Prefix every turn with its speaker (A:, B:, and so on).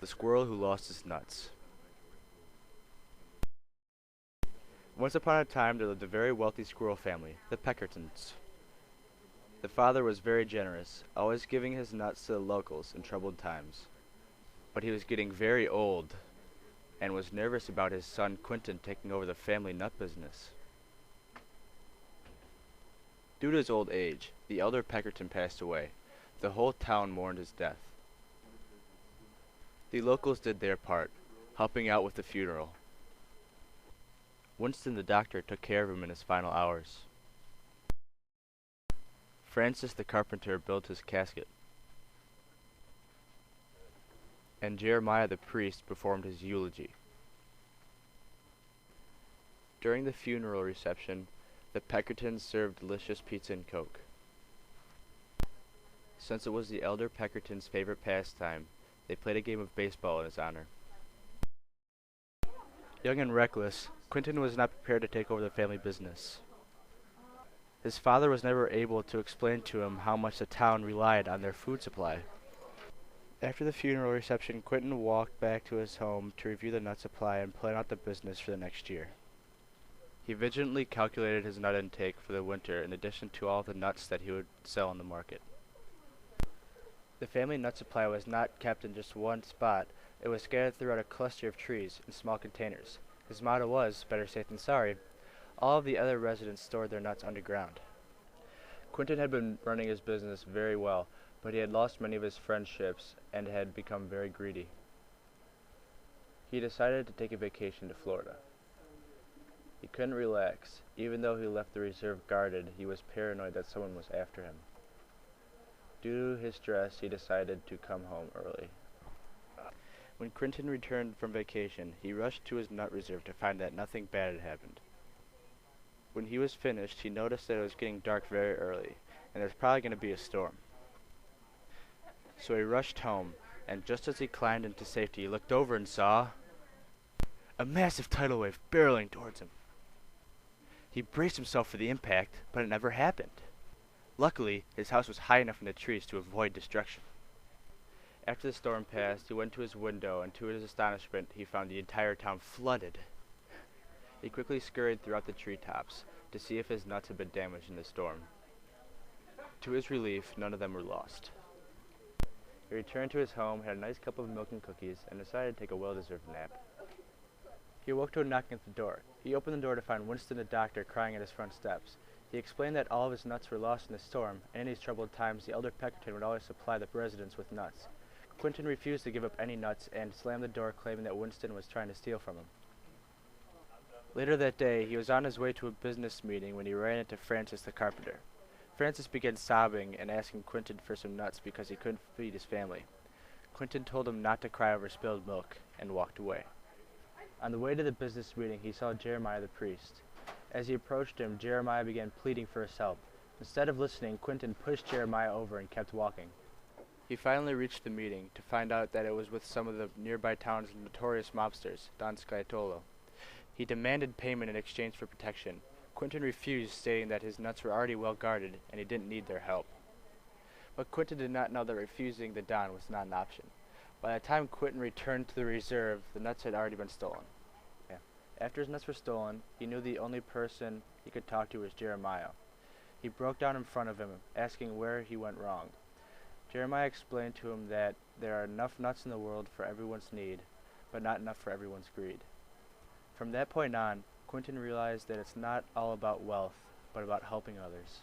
A: The Squirrel Who Lost His Nuts. Once upon a time there lived a very wealthy squirrel family, the Peckertons. The father was very generous, always giving his nuts to the locals in troubled times. But he was getting very old, and was nervous about his son Quentin taking over the family nut business. Due to his old age, the elder Peckerton passed away. The whole town mourned his death. The locals did their part, helping out with the funeral. Winston the doctor took care of him in his final hours. Francis the carpenter built his casket. And Jeremiah the priest performed his eulogy. During the funeral reception, the Peckertons served delicious pizza and Coke. Since it was the elder Peckerton's favorite pastime, they played a game of baseball in his honor. Young and reckless, Quentin was not prepared to take over the family business. His father was never able to explain to him how much the town relied on their food supply. After the funeral reception, Quentin walked back to his home to review the nut supply and plan out the business for the next year. He vigilantly calculated his nut intake for the winter in addition to all the nuts that he would sell on the market. The family nut supply was not kept in just one spot. It was scattered throughout a cluster of trees in small containers. His motto was, better safe than sorry. All of the other residents stored their nuts underground. Quentin had been running his business very well, but he had lost many of his friendships and had become very greedy. He decided to take a vacation to Florida. He couldn't relax. Even though he left the reserve guarded, he was paranoid that someone was after him. Due to his stress, he decided to come home early. When Quentin returned from vacation, he rushed to his nut reserve to find that nothing bad had happened. When he was finished, he noticed that it was getting dark very early, and there was probably going to be a storm. So he rushed home, and just as he climbed into safety, he looked over and saw a massive tidal wave barreling towards him. He braced himself for the impact, but it never happened. Luckily, his house was high enough in the trees to avoid destruction. After the storm passed, he went to his window, and to his astonishment, he found the entire town flooded. He quickly scurried throughout the treetops to see if his nuts had been damaged in the storm. To his relief, none of them were lost. He returned to his home, had a nice cup of milk and cookies, and decided to take a well-deserved nap. He awoke to a knocking at the door. He opened the door to find Winston the doctor crying at his front steps. He explained that all of his nuts were lost in the storm, and in these troubled times the elder Peckerton would always supply the residents with nuts. Quentin refused to give up any nuts and slammed the door, claiming that Winston was trying to steal from him. Later that day, he was on his way to a business meeting when he ran into Francis the carpenter. Francis began sobbing and asking Quentin for some nuts because he couldn't feed his family. Quentin told him not to cry over spilled milk and walked away. On the way to the business meeting, he saw Jeremiah the priest. As he approached him, Jeremiah began pleading for his help. Instead of listening, Quentin pushed Jeremiah over and kept walking. He finally reached the meeting to find out that it was with some of the nearby town's notorious mobsters, Don Scaitolo. He demanded payment in exchange for protection. Quentin refused, stating that his nuts were already well guarded and he didn't need their help. But Quentin did not know that refusing the Don was not an option. By the time Quentin returned to the reserve, the nuts had already been stolen. After his nuts were stolen, he knew the only person he could talk to was Jeremiah. He broke down in front of him, asking where he went wrong. Jeremiah explained to him that there are enough nuts in the world for everyone's need, but not enough for everyone's greed. From that point on, Quentin realized that it's not all about wealth, but about helping others.